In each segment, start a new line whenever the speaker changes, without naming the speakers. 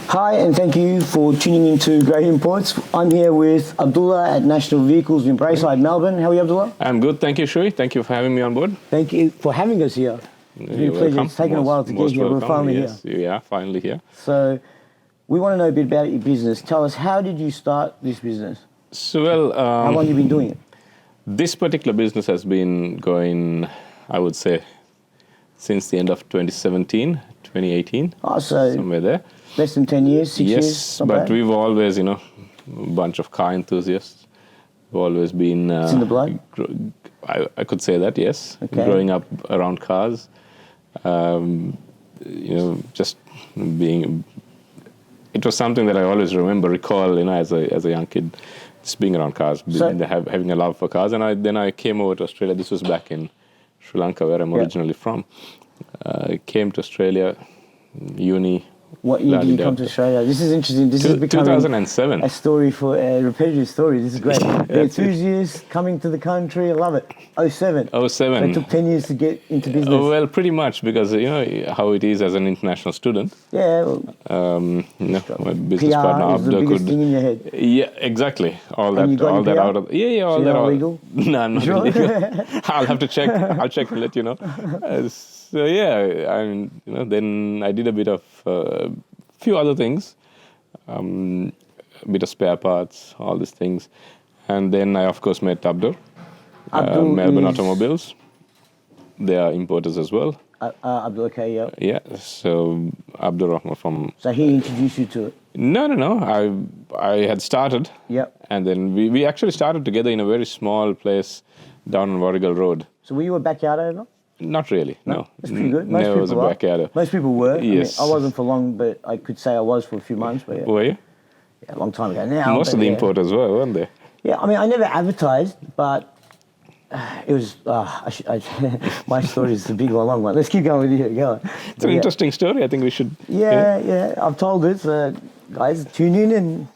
Hi, and thank you for tuning into Great Imports. I'm here with Abdullah at National Vehicles in Braeside, Melbourne. How are you, Abdullah?
I'm good, thank you, Shui. Thank you for having me on board.
Thank you for having us here. It's been a pleasure. It's taken a while to get here. We're finally here.
Yeah, finally here.
So, we want to know a bit about your business. Tell us, how did you start this business?
So, well,
how long have you been doing it?
This particular business has been going, I would say, since the end of 2017, 2018.
Oh, so
somewhere there.
Less than 10 years, 6 years?
Yes, but we've always, a bunch of car enthusiasts. We've always been...
it's in the blood?
I could say that, yes. Okay. Growing up around cars. Just being... It was something that I always recall, as a young kid, just being around cars, having a love for cars. And then I came over to Australia. This was back in Sri Lanka, where I'm originally from. I came to Australia, uni.
What year did you come to Australia? This is interesting. This is becoming
2007.
A story for a repetitive story. This is great. The enthusiasts coming to the country. I love it. 07.
07.
So it took 10 years to get into business.
Well, pretty much, because how it is as an international student.
Yeah.
My business
PR
partner
is the biggest thing in your head.
Yeah, exactly. All that out of
all that.
Illegal? No, I'm not illegal. I'll have to check. I'll check and let you know. So yeah, then I did a bit of few other things, a bit of spare parts, all these things, and then I of course met Abdul, Melbourne Automobiles. They are importers as well.
Abdul, okay, yeah.
Yeah, so Abdul from.
So he introduced you to it.
No. I had started.
Yep.
And then we actually started together in a very small place down on Warrigal Road.
So were you a backyard owner?
Not really, no.
That's pretty good.
Never was a backyarder.
Most people were.
Yes.
I wasn't for long, but I could say I was for a few months. But yeah.
Were you?
Yeah, a long time ago now.
Most of the importers were, weren't they?
Yeah, I never advertised, but it was... my story is the big one, long one. Let's keep going with you. Go on.
It's an interesting story. I think we should...
Yeah. I've told it. So guys, tune in and...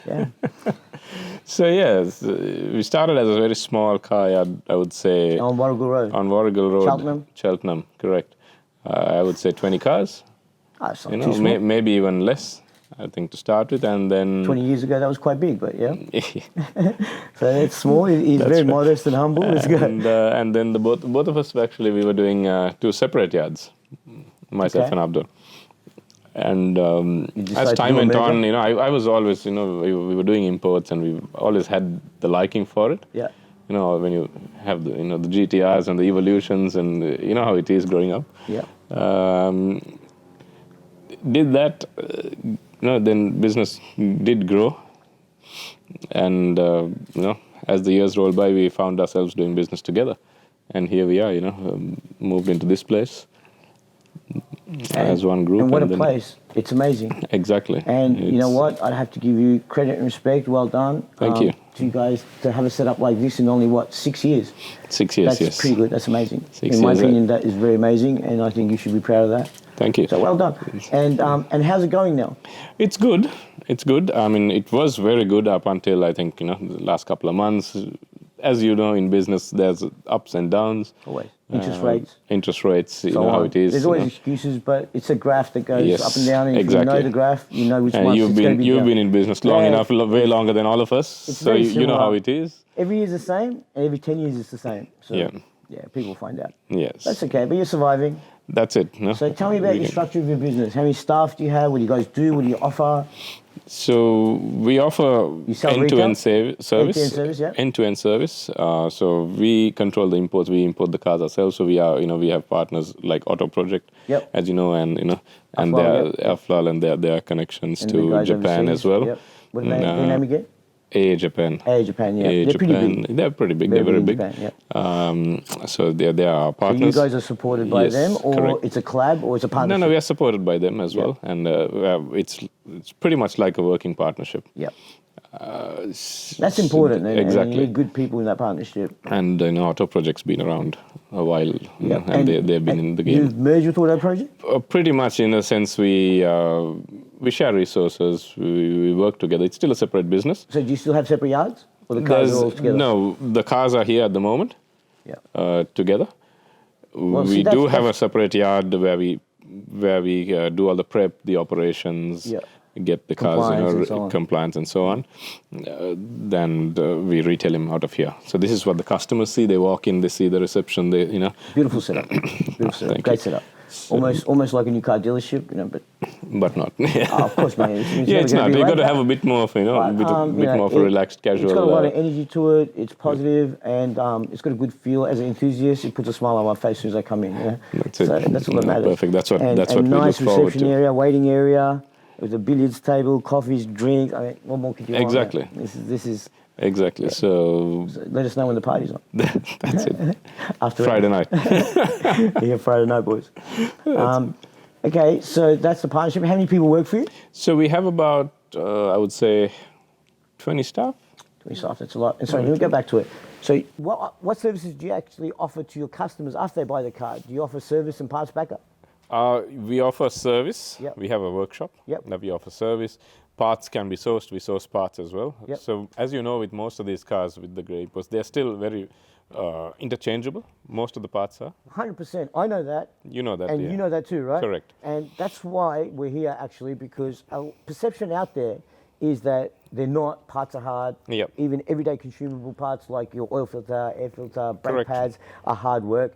Yeah.
So yes, we started as a very small car yard, I would say.
On Warrigal Road.
On Warrigal Road.
Cheltenham,
correct. I would say 20 cars.
That's not too small.
Maybe even less, I think, to start with, and then...
20 years ago, that was quite big, but yeah. So it's small. He's very modest and humble. It's good.
And then both of us we were doing two separate yards, myself and Abdul. And as time went on, I was always, we were doing imports, and we always had the liking for it.
Yeah.
When you have the, the GTRs and the Evolutions, and you know how it is growing up.
Yeah.
Did that, then business did grow, and as the years rolled by, we found ourselves doing business together, and here we are. Moved into this place. As one group.
And what a place. It's amazing.
Exactly.
And you know what? I'd have to give you credit and respect. Well done.
Thank you.
To you guys to have a setup like this in only, 6 years?
6 years,
That's pretty good. That's amazing.
In
my opinion, that is very amazing, and I think you should be proud of that.
Thank you.
So well done. And how's it going now?
It's good. I mean, it was very good up until, I think, the last couple of months. As you know, in business, there's ups and downs.
Always. Interest rates,
you know how it is.
There's always excuses, but it's a graph that goes up and down. And if you know the graph, you know which month it's going to be
You've been in business long enough, way longer than all of us, so you know how it is.
Every year is the same, and every 10 years it's the same. So, yeah, people find out.
Yes.
That's okay, but you're surviving.
That's it. No?
So tell me about the structure of your business. How many staff do you have? What do you guys do? What do you offer?
So we offer end-to-end service.
End-to-end service.
So we control the imports. We import the cars ourselves. So we have partners like Auto Project, as you know, and Aflal, and their connections to Japan
overseas.
As well.
Yep. What name again?
Japan.
Japan, yeah. They're pretty big.
They're pretty big. They're very big.
Japan,
so they are partners.
So you guys are supported by them, or correct. It's a collab, or it's a partnership?
No, we are supported by them as well, and it's pretty much like a working partnership.
Yeah. That's important.
Exactly.
And you need good people in that partnership.
And Auto Project's been around a while, and they've been in the game.
You've merged with Auto Project?
Pretty much, in a sense, we share resources. We work together. It's still a separate business.
So do you still have separate yards, or the cars are all together?
No, the cars are here at the moment.
Yeah.
Together. We do have a separate yard where we where we do all the prep, the operations,
Yeah.
get the cars,
Compliance and so on.
compliance and so on. Then we retail them out of here. So this is what the customers see. They walk in, they see the reception.
Beautiful setup. Beautiful setup.
Thank
Great
you.
setup. Almost like a new car dealership,
But not.
of course, man.
It's not. You got to have a bit more of, a bit more of a relaxed, casual.
It's got a lot of energy to it. It's positive, and it's got a good feel. As an enthusiast, it puts a smile on my face as soon as I come in.
That's it.
So that's all that matters.
Perfect. That's what
and
we
nice
look forward
reception
to.
area, waiting area, with a billiards table, coffees, drinks. I mean, what more could you want?
Exactly.
This is.
Exactly. So
Let us know when the party's on.
that's it.
After
Friday night.
Yeah, Friday night, boys. Okay, so that's the partnership. How many people work for you?
So we have about, I would say, 20 staff.
20 staff, that's a lot. And sorry, let me go back to it. So what services do you actually offer to your customers after they buy the car? Do you offer service and parts backup?
We offer service.
Yep.
We have a workshop
Yep.
that we offer service. Parts can be sourced. We source parts as well.
Yep.
So as you know, with most of these cars with the grey post, they're still very interchangeable. Most of the parts are.
100%. I know that.
You know that.
And
yeah.
you know that too, right?
Correct.
And that's why we're here actually, because our perception out there is that they're not, parts are hard.
Yep.
Even everyday consumable parts like your oil filter, air filter, brake
Correct.
pads are hard work.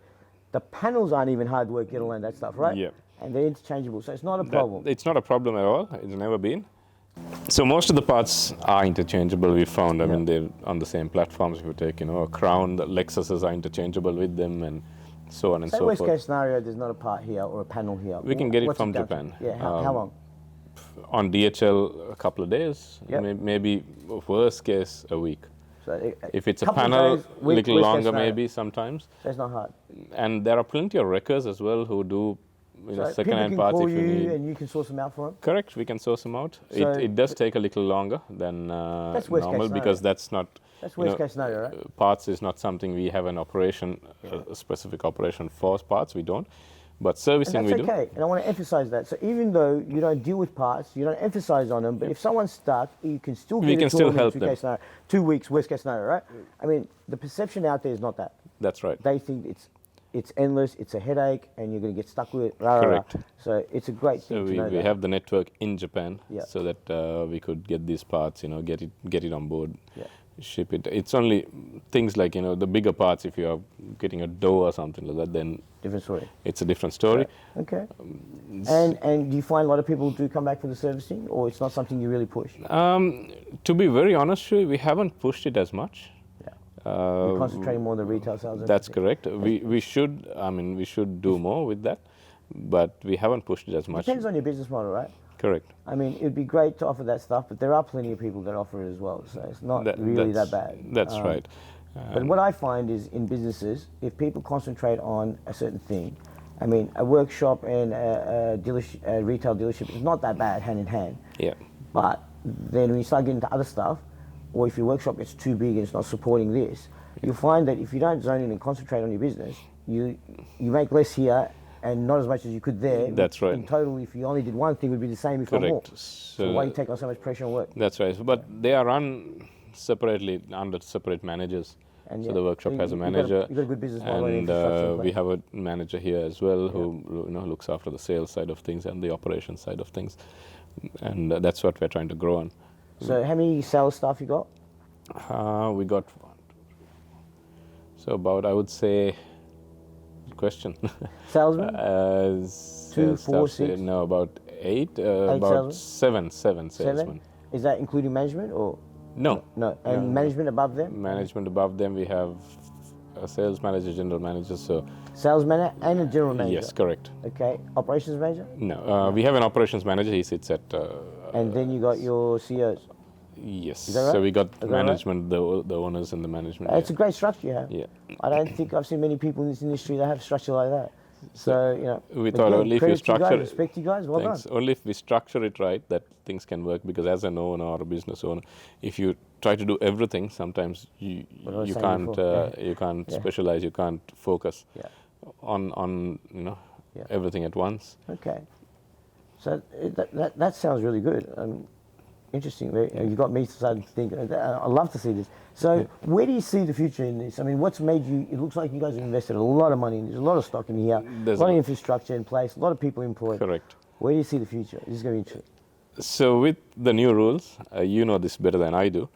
The panels aren't even hard work, get alone that stuff, right?
Yep.
And they're interchangeable, so it's not a problem.
It's not a problem at all. It's never been. So most of the parts are interchangeable. We found. I mean, they're on the same platforms. If you take, a Crown, the Lexuses are interchangeable with them, and so on and
Say
so
worst
forth.
case scenario, there's not a part here or a panel here.
We can get it
What's
from
down to?
Japan.
Yeah, how long?
On DHL, a couple of days.
Yep.
Maybe worst case, a week.
So
If it's a
couple of
panel,
days,
a
week,
little
worst case
longer
scenario.
maybe sometimes.
So it's not hard.
And there are plenty of wreckers as well who do
So
second-hand
people can
parts
call
if you
you
need.
and you can source them out for them.
Correct, we can source them out.
So-
It does take a little longer than
That's worst case
normal because
scenario.
that's not.
That's worst case scenario, right?
Parts is not something we have an operation, a specific operation for parts. We don't, but servicing
And
we
that's
do.
okay. And I want to emphasize that. So even though you don't deal with parts, you don't emphasize on them, but if someone's stuck, you can still
We
get
can
it to
still
them in
help
2
them.
case scenario, 2 weeks, worst case scenario, right? I mean, the perception out there is not that.
That's right.
They think it's endless, it's a headache, and you're going to get stuck with it. Rah, rah, rah.
Correct.
So it's a great thing
So
to
we
know that.
have the network in Japan,
Yeah.
so that we could get these parts, get it on board,
Yeah.
ship it. It's only things like the bigger parts. If you are getting a door or something like that, then
Different story.
it's a different story.
Okay. And do you find a lot of people do come back for the servicing, or it's not something you really push?
To be very honest, Shui, we haven't pushed it as much.
You're concentrating more on the retail sales. and
That's
everything.
correct. We should. I mean, we should do more with that, but we haven't pushed it as much.
Depends on your business model, right?
Correct.
I mean, it'd be great to offer that stuff, but there are plenty of people that offer it as well, so it's not really that bad.
That's right.
But what I find is in businesses, if people concentrate on a certain thing, I mean, a workshop and a retail dealership is not that bad hand in hand.
Yeah.
But then when you start getting into other stuff, or if your workshop gets too big and it's not supporting this, you'll find that if you don't zone in and concentrate on your business, you make less here and not as much as you could there.
That's right.
In total, if you only did one thing, it would be the same, if not more.
Correct.
So why you take on so much pressure on work?
That's right. But they are run separately under separate managers.
And
So
yeah,
the workshop
so
has a
you've got
manager,
you've got a good business model and
and
infrastructure in
we
place.
have a manager here as well who looks after the sales side of things and the operations side of things, and that's what we're trying to grow on.
So how many sales staff you got?
We got so about, I would say, question.
Salesmen?
Sales
4,
staff,
6?
no, about 8, about
salesmen?
seven salesmen.
Is that including management or
No.
no? And management above them?
Management above them, we have a sales manager, general manager. So
Sales manager and a general manager.
yes, correct.
Okay. Operations manager?
No, we have an operations manager. He sits at.
And then you got your CEOs.
Yes.
that right?
So we got
Is that right?
management, the owners, and the management.
It's a great structure you have.
Yeah.
I don't think I've seen many people in this industry that have structure like that. So,
we thought
again,
only if you
credit to
structure
guys,
it-
respect you guys, well
Thanks.
done.
Only if we structure it right, that things can work. Because as an owner or a business owner, if you try to do everything, sometimes you
What I was
you
saying
can't
before.
you can't
Yeah.
specialize, you can't focus
Yeah.
on
Yeah.
everything at once.
Okay. So that sounds really good. Interesting. You got me starting to think. I'd love to see this. So, where do you see the future in this? I mean, what's made you? It looks like you guys have invested a lot of money. There's a lot of stock in here,
There's
a lot of infrastructure in place, a lot of people employed.
Correct.
Where do you see the future? This is going to be interesting.
So with the new rules, you know this better than I do.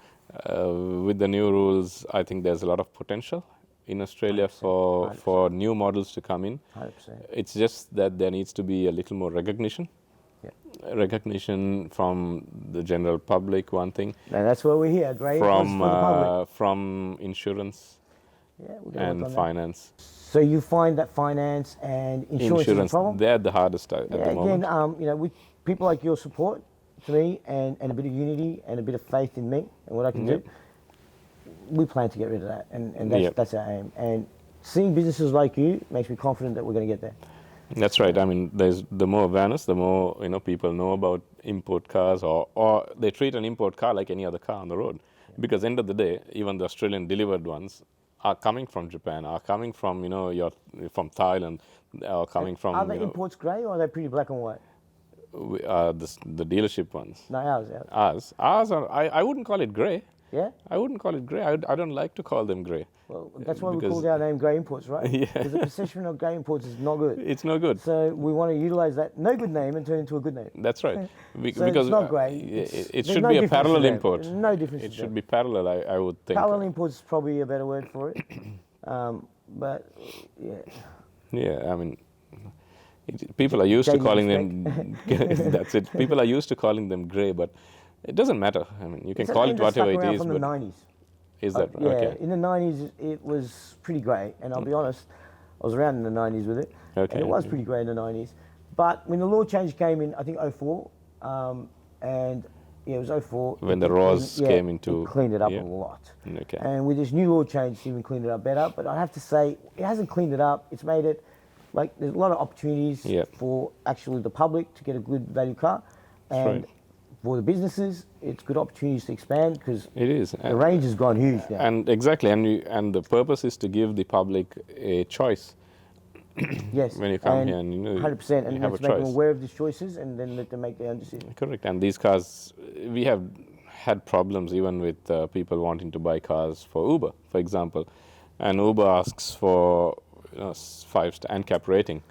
With the new rules, I think there's a lot of potential in Australia
100%.
for new models to come in.
100%.
It's just that there needs to be a little more recognition.
Yeah.
Recognition from the general public, one thing.
And that's why we're here. Great. For the public.
From insurance
Yeah, we're gonna
and
work on
finance.
So you find that finance and insurance is a problem?
They're the hardest at the moment.
Again, with people like your support to me and a bit of unity and a bit of faith in me and what I can do, we plan to get rid of that. And that's our aim. And seeing businesses like you makes me confident that we're going to get there.
That's right. I mean, there's the more awareness, the more people know about import cars, or they treat an import car like any other car on the road. Because end of the day, even the Australian delivered ones are coming from Japan, are coming from from Thailand, are coming from.
Are the imports grey or are they pretty black and white?
The dealership ones.
No, ours.
Ours are. I wouldn't call it grey.
Yeah?
I wouldn't call it grey. I don't like to call them grey.
Well, that's why we called our name Grey Imports, right?
Yeah.
Because the perception of Grey Imports is not good.
It's no good.
So we want to utilise that no good name and turn it into a good name.
That's right.
So
because
it's not grey.
It should be a parallel import.
No difference.
It should be parallel, I would think.
Parallel imports is probably a better word for it. But, yeah.
Yeah, I mean, people are used to calling them. That's it. People are used to calling them grey, but it doesn't matter. I mean, you can call it whatever it is.
From the 90s.
Is that right?
Yeah,
Okay.
in the 90s it was pretty grey, and I'll be honest, I was around in the 90s with it,
Okay.
and it was pretty grey in the 90s. But when the law change came in, I think 04, and it was 04.
When the RAWs came into...
It cleaned it up a lot.
Okay.
And with this new law change, it's even cleaned it up better. But I have to say, it hasn't cleaned it up. It's made it, like, there's a lot of opportunities for actually the public to get a good value car. And for the businesses, it's good opportunities to expand because
it is.
The range has gone huge now.
And exactly, and the purpose is to give the public a choice.
Yes.
When you come here and
100%, and
you have
let's
a
make
choice.
them aware of these choices and then let them make their own decision.
Correct. And these cars, we have had problems even with people wanting to buy cars for Uber, for example. And Uber asks for 5-star ANCAP rating.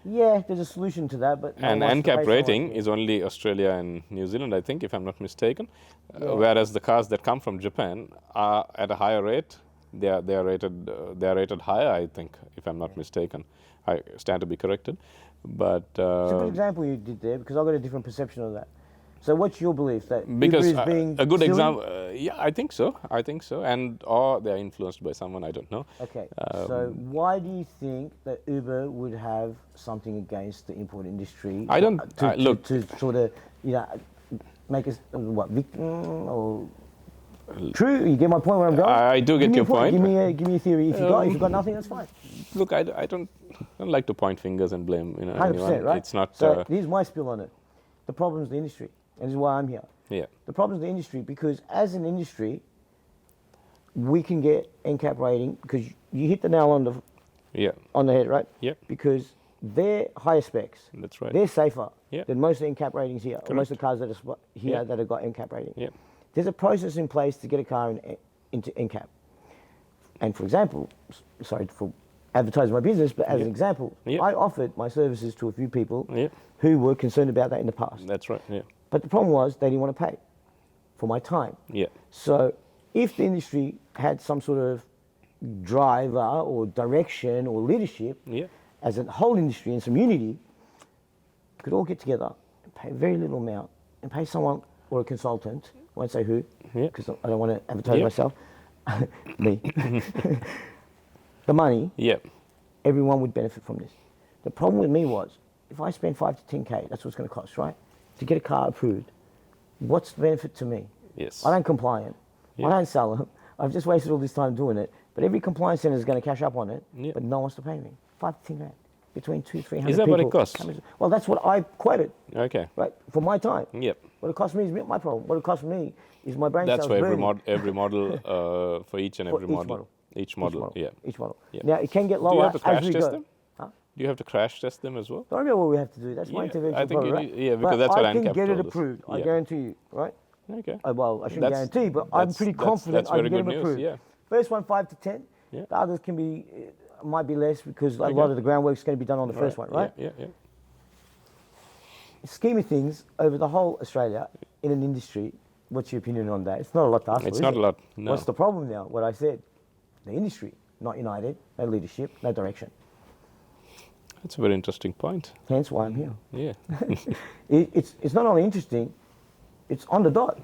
Yeah, there's a solution to that, but
and ANCAP rating is only Australia and New Zealand, I think, if I'm not mistaken. Whereas the cars that come from Japan are at a higher rate. They are rated higher, I think, if I'm not mistaken. I stand to be corrected, but
it's a good example you did there because I've got a different perception of that. So what's your belief that
because
Uber is being
a good
silly?
example? Yeah, I think so, and or they are influenced by someone, I don't know.
Okay, so why do you think that Uber would have something against the import industry?
I don't look
to sort of make us victim or true. You get my point where I'm going.
I do get your point.
Give me a theory. If you got nothing, that's fine.
Look, I don't like to point fingers and blame
100%,
anyone.
right?
It's not.
So here's my spill on it. The problem is the industry, and this is why I'm here.
Yeah.
The problem is the industry because as an industry, we can get NCAP rating because you hit the nail on the head, right?
Yeah.
Because they're higher specs.
That's right.
They're safer than most of the NCAP ratings here, or most of the cars that are here that have got NCAP rating.
Yeah.
There's a process in place to get a car into NCAP. And for example, sorry for advertising my business, but as an example, I offered my services to a few people who were concerned about that in the past.
That's right, yeah.
But the problem was they didn't want to pay for my time.
Yeah.
So if the industry had some sort of driver or direction or leadership as a whole industry and some unity, could all get together and pay a very little amount and pay someone or a consultant, I won't say who, because I don't want to advertise myself, me, the money, everyone would benefit from this. The problem with me was, if I spend 5 to 10K, that's what it's going to cost, right? To get a car approved, what's the benefit to me?
Yes.
I don't comply it. I don't sell them. I've just wasted all this time doing it. But every compliance centre is going to cash up on it, but no one wants to pay me. 5 to 10 grand. Between 200-300 people.
Is that what it costs?
Well, that's what I quoted.
Okay.
Right, for my time.
Yep.
What it cost me is my problem. What it cost me is my brain
cells. That's for every model, for each and every model. Each model. Yeah.
Each model. Yeah. Now, it can get lower.
Do you have to crash
as we
test
go.
them? Huh? Do you have to crash test them as well?
Don't remember what we have to do. That's my intervention.
I think
problem, right?
because that's what
I can
ANCAP
get it
told us.
approved. I guarantee you, right?
Okay.
Well, I shouldn't
That's-
guarantee, but I'm pretty confident
that's
I can
very
get
good
them
news,
approved.
yeah.
First one, 5 to 10.
Yeah.
The others can be, might be less because a
Okay.
lot of the groundwork is going to be done on the first one, right?
Yeah, yeah, yeah.
Scheme of things, over the whole Australia, in an industry, what's your opinion on that? It's not a lot to ask for,
It's
is
not
it?
a lot, no.
What's the problem now? What I said. The industry, not united, no leadership, no direction.
That's a very interesting point.
Hence why I'm here.
Yeah.
It's not only interesting, it's on the dot.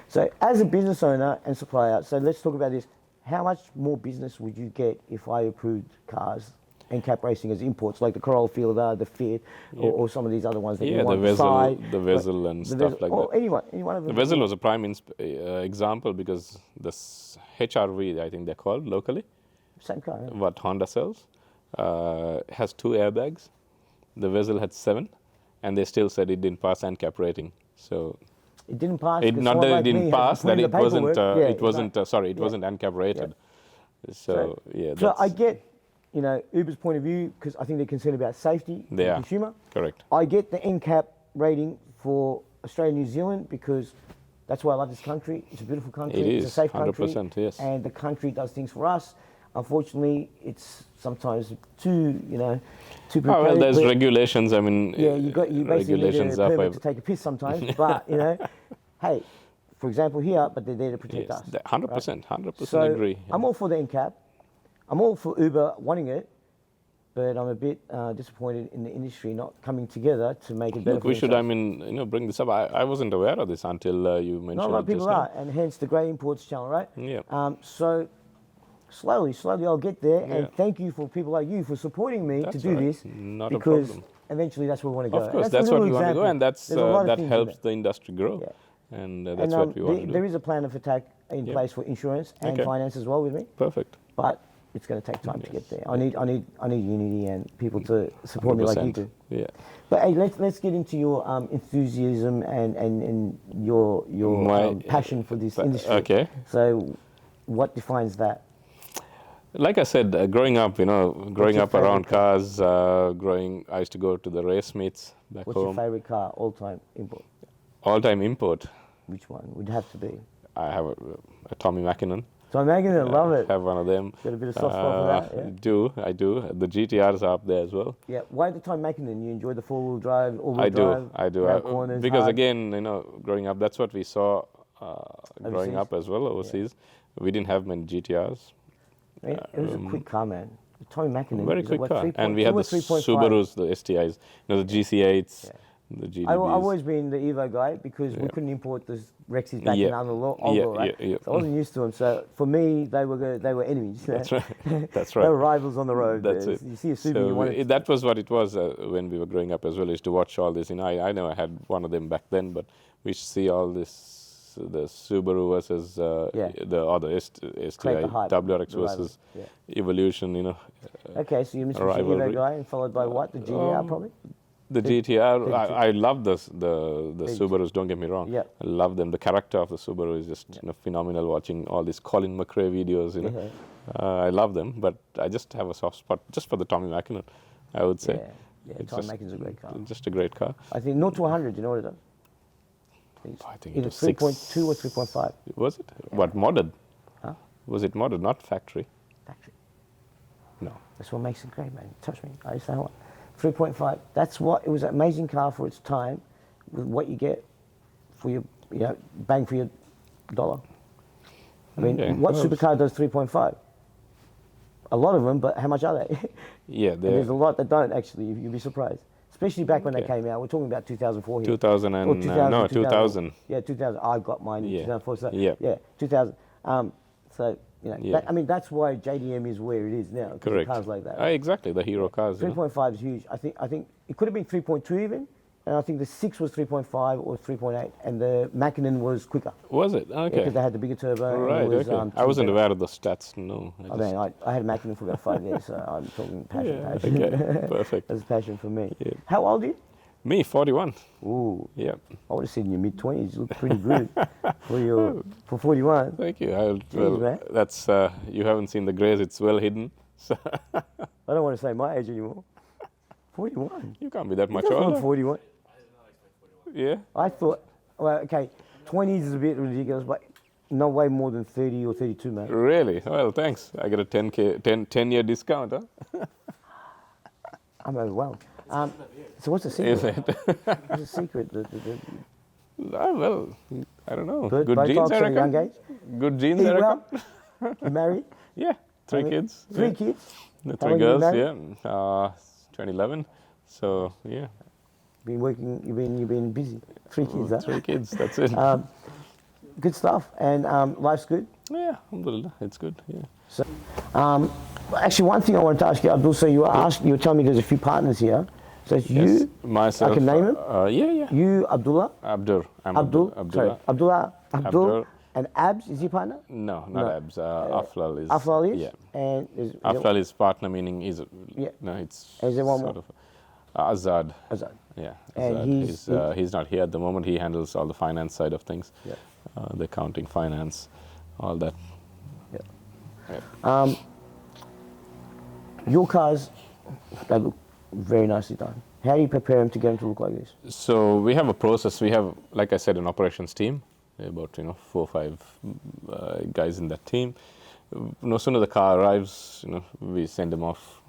So as a business owner and supplier, so let's talk about this. How much more business would you get if I approved cars and cap racing as imports, like the Corolla Fielder, the Fit, or some of these other ones that you
Yeah,
want
the
side,
Vessel and
the
stuff
Vessel,
like
or
that.
any one of them.
The Vessel was a prime example because this HRV, I think they're called locally,
Same car. Yeah.
what Honda sells, has 2 airbags. The Vessel had 7, and they still said it didn't pass ANCAP rating. So
It didn't pass.
it,
'cause
not
someone
that it
like me
didn't
had to
pass,
put
that
in
it
the
wasn't.
paperwork.
It wasn't. Sorry, it
Yeah.
wasn't ANCAP rated. So yeah,
So
that's,
I get, Uber's point of view because I think they're concerned about safety of
They
the
are.
consumer.
correct.
I get the NCAP rating for Australia and New Zealand because that's why I love this country. It's a beautiful country.
It
It's a
is,
safe country.
100%, yes.
And the country does things for us. Unfortunately, it's sometimes too, too
Oh, well, there's
prepared.
regulations. I mean,
Yeah, you basically
regulations
need a
are
permit to take a piss sometimes. But hey, for example, here, but they're there to protect us.
100%, 100%
So
agree.
I'm all for the NCAP. I'm all for Uber wanting it, but I'm a bit disappointed in the industry not coming together to make it better.
Look,
for
we should,
themselves.
bring this up. I wasn't aware of this until you mentioned
Not a lot
it
of people
just now.
are, and hence the Grey Imports channel, right?
Yeah.
So slowly I'll get there,
Yeah.
and thank you for people like you for supporting me
That's
to do
all right.
this.
Not a
because
problem.
eventually that's where we want to go.
Of course,
And
that's
a
what
little
we want to go,
example.
and that's
There's a lot of
that
things in
helps
there.
the industry grow.
Yeah.
And that's what we want to do.
There is a plan of attack in
Yeah.
place for insurance and
Okay.
finance as well with me,
Perfect.
but it's going to take time to get there. I need unity and people to support me like you
100%.
do.
Yeah.
But hey, let's get into your enthusiasm and your
My,
passion for this industry.
Okay.
So, what defines that?
Like I said, growing up, growing
your
up around
favorite
cars, I used to go to the race meets back
What's your
home.
favorite car, all-time import?
All-time import.
Which one would have to be?
I have a Tommy Mackinnon.
So I'm making it. Love it.
Have one of them.
Got a bit of soft spot for that. Yeah.
I do. The GTRs are up there as well.
Yeah. Why at the time making them? You enjoy the four-wheel drive, all-wheel drive.
I do.
around corners,
Because
hard?
again, growing up, that's what we saw growing
Overseas?
up as well overseas. We didn't have many GTRs.
Man, it was a quick car, man. The Tommy Mackinnon.
Very
is it,
quick
what,
car.
3.2
And we had
or
the
3.5?
Subarus, the STIs, the GC8s, the GDBs.
I've always been the Evo guy because we couldn't import the Rexes back in under law, right?
Yeah.
So I wasn't used to them. So for me, they were enemies.
That's right. That's
They
right.
were rivals on the road.
That's it.
You see a Subaru, you want it.
That was what it was when we were growing up as well, is to watch all this. I know I had one of them back then, but we see all this, the Subaru versus the other STI,
the hype,
WRX
the rivals,
versus
yeah.
Evolution,
Okay, so you're Mr.
rivalry.
Evo guy, and followed by what? The GTR probably?
The GTR, I love the Subarus, don't get me wrong.
Yeah.
I love them. The character of the Subaru is just phenomenal, watching all these Colin McRae videos, I love them, but I just have a soft spot just for the Tommy Mackinnon, I would say.
Yeah,
It's
Tommy
just-
Mackinnon's a great car.
Just a great car.
I think 0 to 100, you know what it does?
I think
Either
it was 6.
3.2 or 3.5.
Was it? What, modded?
Huh?
Was it modded, not factory?
Factory.
No.
That's what makes it great, man. Touch me. I used to have one. 3.5. That's what, it was an amazing car for its time with what you get for your, bang for your dollar. I mean,
Okay.
what
Well,
supercar does 3.5? A lot of them, but how much are they?
Yeah,
And there's a lot that don't actually, you'd be surprised. Especially back when they
Okay.
came out. We're talking about 2004 here.
2000 and,
Or 2000,
no, 2000.
Yeah, 2000. I got mine in
Yeah.
2004. So,
Yeah.
yeah, 2000. So,
Yeah.
that's why JDM is where it is now. 'Cause of
Correct.
Cars like that.
Exactly, the hero cars.
3.5 is huge. I think it could have been 3.2 even, and I think the 6 was 3.5 or 3.8, and the Mackinnon was quicker
Was it? Okay.
because they had the bigger turbo. and
Right,
it was,
okay. I wasn't aware of the stats, no.
I mean, I had a Mackinnon for about 5 years, so I'm talking passion.
Yeah,
passion.
okay, perfect.
That's passion for me.
Yeah.
How old are you?
Me, 41.
Ooh,
Yeah.
I would have said in your mid-20s. You look pretty good for 41.
Thank you.
man.
That's you haven't seen the grays. It's well hidden. So
I don't want to say my age anymore. 41.
you can't be that much
That's not
older.
41.
Yeah.
I thought, well, okay, 20s is a bit ridiculous, but no way more than 30 or 32, mate.
Really? Well, thanks. I get a 10-year discount, huh?
I'm overwhelmed. So what's the secret?
Is it?
What's the secret?
Well, I don't know.
Good
Good genes,
Botox
I
at a
reckon.
young age?
Good genes,
Eat
I reckon.
well? You married?
Yeah, three kids.
Three
Yeah.
kids?
The
How
three
long you been
girls,
married?
yeah. 2011. So, yeah.
Been working, you've been busy. Three kids, huh?
Three kids, that's it.
Good stuff. And life's good?
Yeah, alhamdulillah, it's good, yeah.
So, actually, one thing I wanted to ask you, Abdul, so you were telling me there's a few partners here. So it's
Yes,
you,
myself.
I can name him?
Yeah.
You, Abdullah,
Abdur. I'm
Abdul, sorry,
Abdullah.
Abdullah, Abdul,
Abdul.
and Abs, is he partner?
No, not Abs. Aflal is.
Aflal is?
Yeah.
And
Aflal is partner, meaning he's.
Yeah.
No, it's.
Is there one
sort
more?
of. Azad.
Azad.
Yeah.
And
Azad. He's not here at the moment. He handles all the finance side of things.
Yeah.
The accounting, finance, all that.
Yeah. Your cars, they look very nicely done. How do you prepare them to get them to look like this?
So we have a process. We have, like I said, an operations team. About 4 or 5 guys in that team. No sooner the car arrives, we send them off,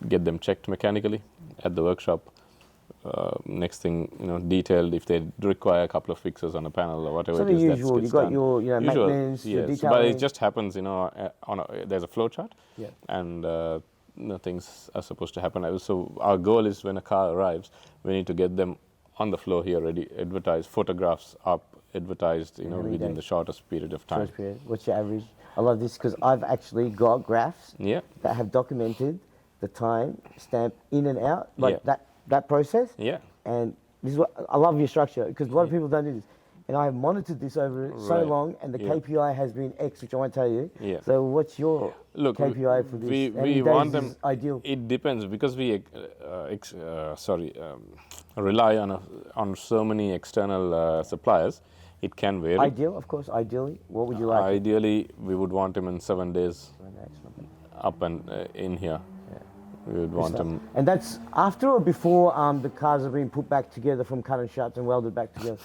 get them checked mechanically at the workshop. Next thing, detailed if they require a couple of fixes on a panel or whatever
So
it
the
is.
usual,
that
you've
gets
got
done.
your
Usual,
maintenance, your
yes,
detailing.
but it just happens, there's a flow chart,
Yeah.
and things are supposed to happen. So our goal is when a car arrives, we need to get them on the floor here ready, advertised, photographs up, advertised, within
day.
the shortest period of time.
First period. What's your average? I love this because I've actually got graphs
Yeah.
that have documented the time stamped in and out, like
Yeah.
that process.
Yeah.
And this is what I love your structure because a lot of people don't do this. And I have monitored this over so
Right.
long, and the
Yeah.
KPI has been X, which I won't tell you.
Yeah.
So what's your
Look,
KPI for this? How many
we
days
want them.
is ideal.
It depends because we rely on so many external suppliers. It can vary.
Ideal, of course. Ideally, what would you like?
Ideally, we would want them in 7 days
Excellent.
up and in here. We would want them.
And that's after or before the cars have been put back together from cut and shuts and welded back together.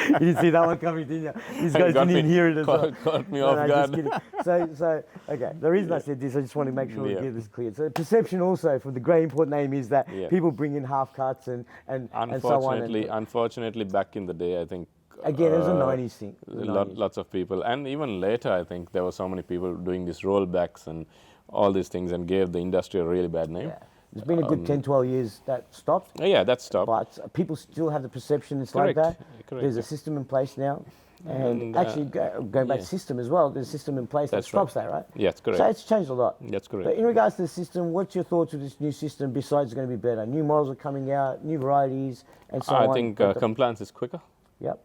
You didn't see that one coming, didn't you? These guys
Got
didn't even
me-
hear it as well.
Caught me
No,
off
no,
guard.
just kidding. So, okay. The reason I said this, I just want to make sure we
Yeah.
get this clear. So, perception also for the grey import name is that
Yeah.
people bring in half cuts and so on.
Unfortunately, back in the day, I think.
Again, it was a 90s thing. It was 90s.
Lots of people, and even later, I think there were so many people doing these rollbacks and all these things, and gave the industry a really bad name.
Yeah. It's been a good 10, 12 years that stopped.
Yeah, that stopped.
But people still have the perception it's
Correct,
like that.
correct.
There's a system in place now. And
And,
actually, going back to
yeah.
system as well, there's a system in place
That's
that stops that, right?
Yeah, that's correct.
So it's changed a lot.
That's correct.
But in regards to the system, what's your thoughts of this new system besides it's going to be better? New models are coming out, new varieties, and so on.
I think compliance is quicker.
Yep.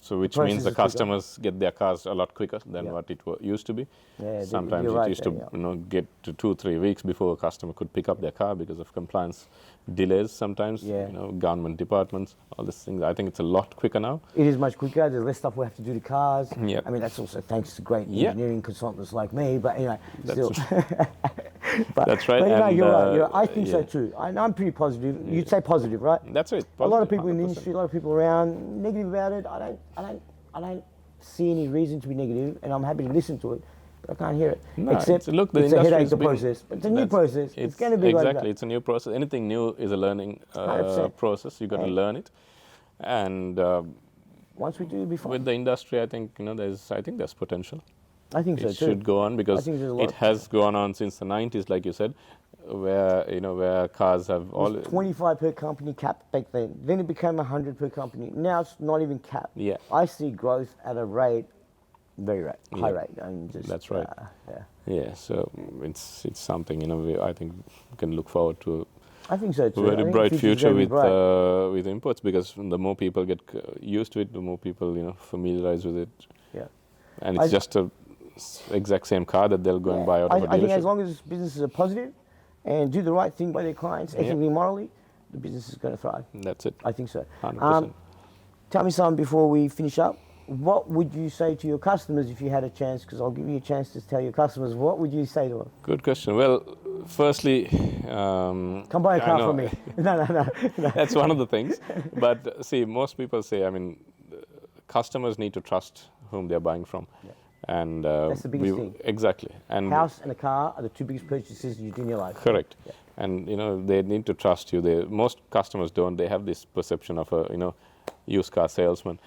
So which
process
means the
is quicker.
customers get their cars a lot quicker than
Yeah.
what it used to be.
Yeah,
Sometimes
you're
it
right
used
there,
to
yeah.
get to 2-3 weeks before a customer could pick up their car because of compliance delays sometimes.
Yeah.
Government departments, all these things. I think it's a lot quicker now.
It is much quicker. There's less stuff we have to do to cars.
Yep.
I mean, that's also thanks to great
Yeah.
engineering consultants like me. But anyway,
That's
still. But,
That's right,
But you know,
and,
you're right. I think so
yeah.
too. I'm pretty positive. You'd say positive, right?
That's it.
A lot of
positive,
people in the
100%.
industry, a lot of people around, negative about it. I don't see any reason to be negative, and I'm happy to listen to it, but I can't hear it.
No,
Except
look, the
it's a
industry
headache,
has
the
been-
process. But it's a new
that's-
process. It's going to be
exactly.
like that.
It's a new process. Anything new is a learning
100%.
process. You got to
And-
learn it, and
Once we do, it'll be fine.
with the industry, I think there's potential.
I think so
It
too.
should go on because
think there's a lot
it
of
has gone on since the 90s, like you said, where cars have
It
all.
was 25 per company cap back then. Then it became 100 per company. Now it's not even capped.
Yeah.
I see growth at a rate, high rate. I mean, just,
That's right.
Yeah.
Yeah, so it's something I think we can look forward to
I think so
a
too. I
very
think
bright
the future's
future
gonna be bright.
with imports because the more people get used to it, the more people familiarize with it,
Yeah.
and it's just a exact same car that they'll go and buy out of a
I think as
dealership.
long as businesses are positive and do the right thing by their clients, ethically, morally, the business is going to thrive.
That's it.
I think so.
100%.
Tell me something before we finish up. What would you say to your customers if you had a chance? Because I'll give you a chance to tell your customers. What would you say to them?
Good question. Well, firstly,
Come buy a
I
car
know
from me. No.
that's one of the things. But see, most people say, customers need to trust whom they're buying from.
Yeah.
And
That's the biggest thing.
Exactly. And
house and a car are the two biggest purchases you do in your life.
correct.
Yeah.
And they need to trust you. Most customers don't. They have this perception of a used car salesman,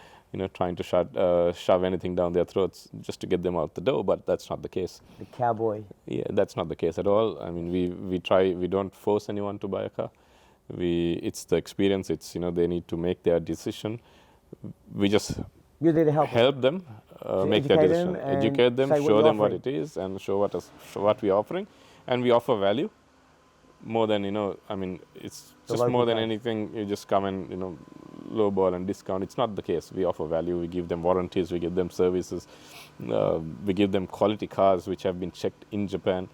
trying to shove anything down their throats just to get them out the door. But that's not the case.
The cowboy.
Yeah, that's not the case at all. I mean, we try. We don't force anyone to buy a car. It's the experience. It's they need to make their decision. We just
You're there to help
them make their
educate
decision,
them and
educate them,
say what
show
you're
them what
offering.
it is, and show what we're offering, and we offer value more than I mean, it's
The
just
local
more than
guys.
anything. You just come and lowball and discount. It's not the case. We offer value. We give them warranties. We give them services. We give them quality cars which have been checked in Japan.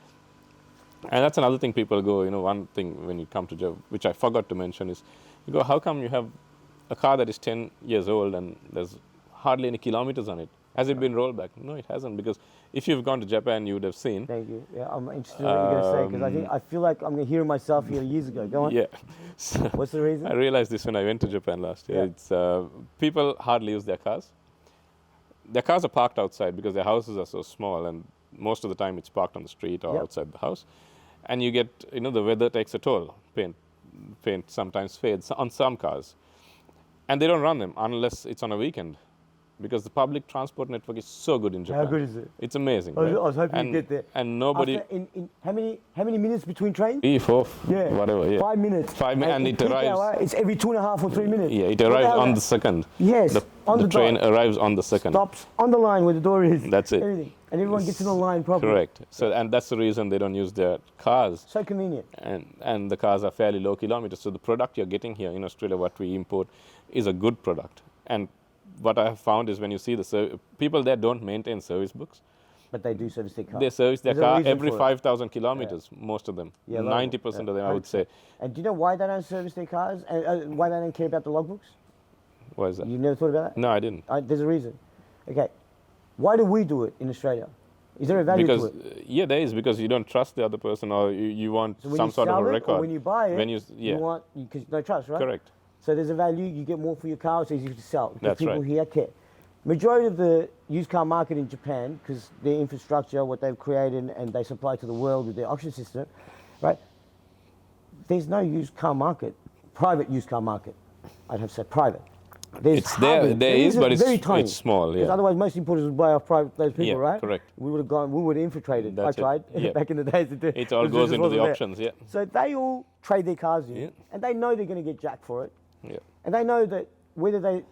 And that's another thing people go. One thing when you come to Japan, which I forgot to mention, is you go, how come you have a car that is 10 years old and there's hardly any kilometers on it? Has it been rolled back? No, it hasn't, because if you've gone to Japan, you would have seen.
Thank you. Yeah, I'm interested in what you're going to say because I feel like I'm hearing myself here years ago. Go on.
Yeah. So
What's the reason?
I realized this when I went to Japan last year.
Yeah.
It's people hardly use their cars. Their cars are parked outside because their houses are so small, and most of the time it's parked on the street or
Yep.
outside the house. And you get, the weather takes a toll. Paint sometimes fades on some cars. And they don't run them unless it's on a weekend, because the public transport network is so good in Japan.
How good is it?
It's amazing.
I
right?
was hoping
and,
you'd get there.
And nobody...
After, in how many minutes between trains?
4,
Yeah.
whatever, yeah.
5 minutes.
5 minutes, and
in
it
peak
arrives...
hour, it's every 2.5 or 3 minutes.
Yeah, it
What
arrives
hell
on
is
the second.
Yes, on
the
the
train
dot.
arrives on the second.
Stops on the line where the door is.
That's it.
Everything. And everyone gets in the line properly.
Correct. So, and that's the reason they don't use their cars.
So convenient.
And the cars are fairly low kilometers. So the product you're getting here in Australia, what we import, is a good product. And what I have found is when you see people there don't maintain service books.
But they do service their car.
They service their
There's a
car
reason
every
for it.
5,000 kilometers, most of them.
Yeah, a lot of them.
90%
Yeah,
of them, I would say.
And do you know why they don't service their cars? And why they don't care about the logbooks?
Why is that?
You never thought about that?
No, I didn't.
There's a reason. Okay. Why do we do it in Australia? Is there a value
Because,
to it?
yeah, there is, because you don't trust the other person, or you want
So when
some
you
sort of
sell
a
it
record.
or when you buy it,
yeah,
you want, because no trust, right?
correct.
So there's a value, you get more for your car, it's easier to sell. Because
That's
people
right.
here care. Majority of the used car market in Japan, because their infrastructure, what they've created, and they supply to the world with their auction system, right? There's no used car market, private used car market. I'd have to say private. There's
It's there,
hardly-
there is, but
very
it's
tiny.
small,
Because
yeah.
otherwise, most importers would buy off private those people,
Yeah,
right?
correct.
We would have gone, we would have infiltrated.
That's
I
it.
tried
Yeah.
back in the days.
It all goes into the auctions, yeah.
So they all trade their cars in,
Yeah.
and they know they're going to get jacked for it,
Yeah.
and they know that whether they,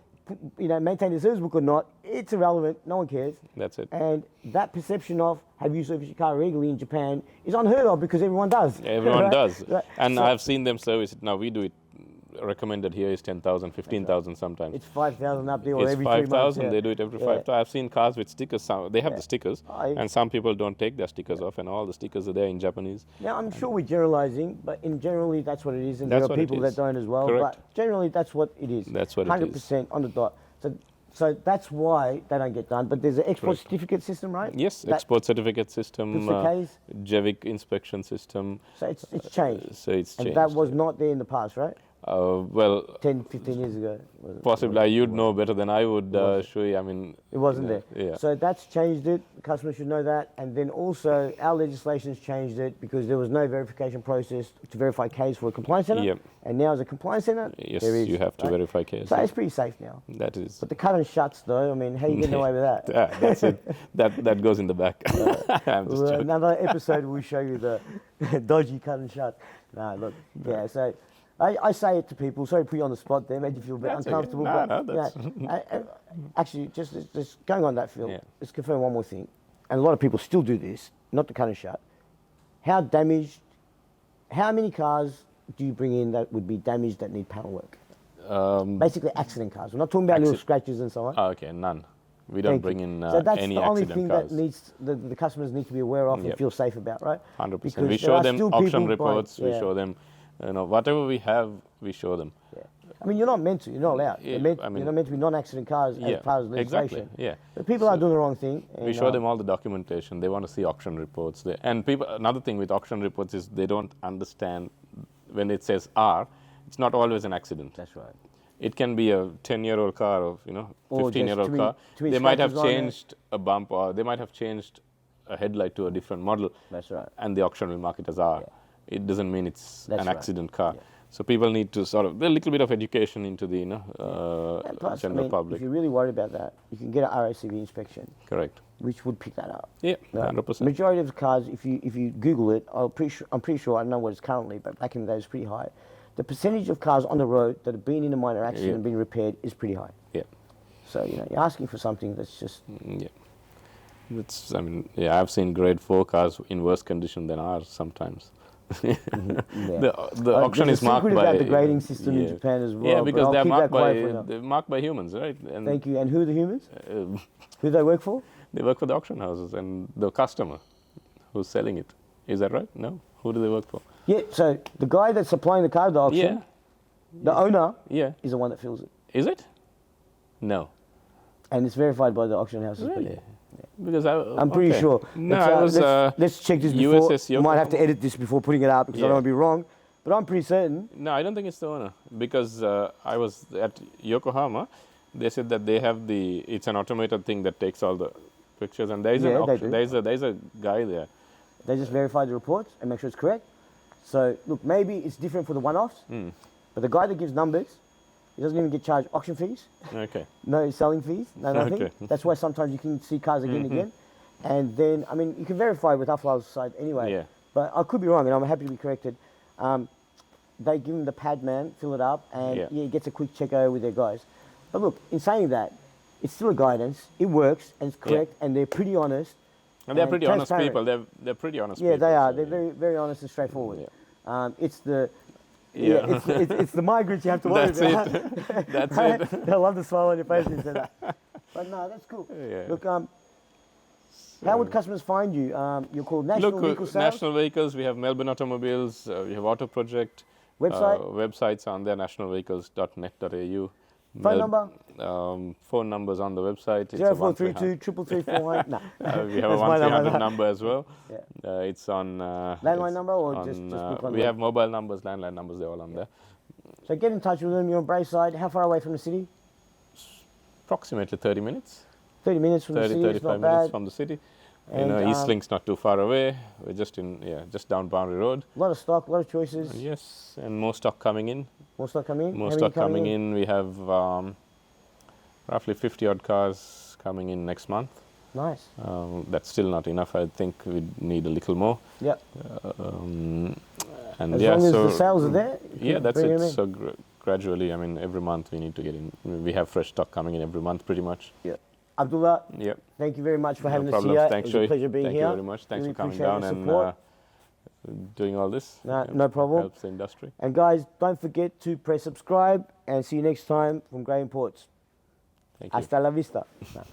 maintain the service book or not, it's irrelevant. No one cares.
That's it.
And that perception of have you serviced your car regularly in Japan is unheard of because everyone does.
Everyone
Right?
does.
Right.
And
So
I've seen them service it. Now we do it. Recommended here is 10,000, 15,000 sometimes.
it's 5,000 up there or
It's
every 3 months.
5,000.
Yeah.
They do it every
Yeah.
5,000. I've seen cars with stickers. They have
Yeah.
the stickers,
I-
and some people don't take their stickers off, and all the stickers are there in Japanese.
Now, I'm sure we're generalizing, but in generally that's what it is, and
That's
there are
what it
people
is.
that don't as well,
Correct.
but generally that's what it is.
That's what it is.
100% on the dot. So that's why they don't get done, but there's an export
Correct.
certificate system, right?
Yes,
That
export certificate system,
puts the case.
JEVIC inspection system.
So it's changed.
So it's
And
changed.
that was not there in the past, right?
Well,
10, 15 years ago. Was it?
possibly you'd know better than I would, Shui. I mean,
It wasn't there.
Yeah.
So that's changed it. Customers should know that. And then also our legislation's changed it because there was no verification process to verify case for a compliance centre.
Yep.
And now as a compliance centre,
Yes,
there is.
you have to
right?
verify case.
So it's pretty safe now.
That is.
But the cut and shuts though, I mean, how are you getting away with that?
That's it. That goes in the back. I'm just
Well,
joking.
another episode we'll show you the dodgy cut and shut. No, look, yeah, so I say it to people, sorry to put you on the spot there, made you feel a bit
That's okay.
uncomfortable.
No,
but
no, that's-
actually, just going on that, Phil,
Yeah.
let's confirm one more thing. And a lot of people still do this, not the cut and shut. How many cars do you bring in that would be damaged that need panel work? Basically accident cars. We're not talking about little scratches and so on.
Oh, okay, none. We don't
Thank
bring
you.
in
So that's
any
the only
accident
thing
cars.
that needs the customers need to be aware of and
Yep.
feel safe about, right?
100%.
Because
We
there
show
are
them
still
auction
people buying-
reports. We
yeah.
show them, whatever we have, we show them.
Yeah. I mean, you're not meant to. You're not allowed.
Yeah,
You're, meant,
I mean-
you're not meant to be non-accident cars
Yeah,
as part of legislation.
exactly, yeah.
But people are doing the wrong thing.
We
and,
show them all the documentation. They want to see auction reports. And people, another thing with auction reports is they don't understand when it says R, it's not always an accident.
That's right.
It can be a 10-year-old car or
Or just
15-year-old
too many-
car.
too many
They might have
scratches on it.
changed a bump, or they might have changed a headlight to a different model.
That's right.
And the auction will mark it as R. It doesn't mean it's
That's
an
right.
accident car.
Yeah.
So people need to sort of a little bit of education into the
And plus,
general
if
public.
you're really worried about that, you can get an RACV inspection,
Correct.
which would pick that up.
Yeah,
Right?
100%.
Majority of the cars, if you Google it, I'm pretty sure, I don't know what it's currently, but back in the day it was pretty high. The percentage of cars on the road that have been in a minor accident and been repaired is pretty high.
Yeah.
So, you're asking for something that's just...
Yeah. I've seen grade 4 cars in worse condition than ours sometimes.
Yeah.
The auction is marked by...
There's a secret about the grading system in Japan as well.
Yeah,
but
because
I'll
they're
keep that quiet for now.
marked by humans, right? And
Thank you. And who are the humans? Who do they work for?
they work for the auction houses and the customer who's selling it. Is that right? No? Who do they work for?
Yeah, so the guy that's supplying the car to the auction,
Yeah.
the owner,
Yeah.
is the one that fills it.
Is it? No.
And it's verified by the auction houses.
Really? Because
I'm pretty
okay.
sure.
No,
Let's check this before.
USS
You might have to
Yokohama.
edit this before putting it out because I
Yeah.
don't want to be wrong. But I'm pretty certain.
No, I don't think it's the owner because I was at Yokohama. They said that they have it's an automated thing that takes all the pictures, and there is
Yeah,
an
they
auction,
do.
there's a guy there.
They just verify the reports and make sure it's correct. So, look, maybe it's different for the one-offs, but the guy that gives numbers, he doesn't even get charged auction fees,
Okay.
no selling fees, no nothing.
Okay.
That's why sometimes you can see cars again and again. And then, you can verify with Aflal's side anyway.
Yeah.
But I could be wrong, and I'm happy to be corrected. They give him the pad man, fill it up, and
Yeah.
he gets a quick check over with their guys. But look, in saying that, it's still a guidance. It works, and it's correct, and they're pretty honest.
And they're pretty honest
transparent.
people. They're pretty honest
Yeah,
people.
they are.
so,
They're very, very honest and straightforward. It's the
Yeah.
it's the migrants you have to worry
That's
about.
it. That's it.
They'll love the smile on your face when you say that. But no, that's cool.
Yeah.
Look, how would customers find you? You're called National Vehicle Sales.
National Vehicles, we have Melbourne Automobiles, we have Auto Project.
Website?
Websites on there, nationalvehicles.net.au.
Phone number?
Phone numbers on the website. It's
0432 333 No.
we have a
That's my
1300 number as well.
Yeah.
It's on...
Landline number or just book on
we
the
have mobile numbers, landline numbers, they're all on there.
So get in touch with them. You're on Brayside. How far away from the city?
Approximately 30 minutes.
30 minutes from the
30,
city. It's
35
not
minutes
bad.
from the city.
And,
Eastlink's not too far away. We're just down Boundary Road.
A lot of stock, a lot of choices.
Yes, and more stock coming in.
More stock coming in?
More
How
stock
many
coming in. We have roughly 50 odd cars coming in next month.
Nice.
That's still not enough. I think we need a little more.
Yep.
And
As long as the sales are there. you
Yeah,
can
that's
bring them
it.
in.
So gradually, every month we need to get in. We have fresh stock coming in every month, pretty much.
Yeah. Abdullah,
Yeah.
thank you very much for having
No
us
problem.
here.
Thanks,
It was
Shui.
a pleasure being
Thank
here.
you very much. Thanks
Really
for coming
appreciate
down
your
and
support.
doing all this.
No problem.
Helps the industry.
And guys, don't forget to press subscribe and see you next time from Grey Imports.
Thank you.
Hasta la vista. No.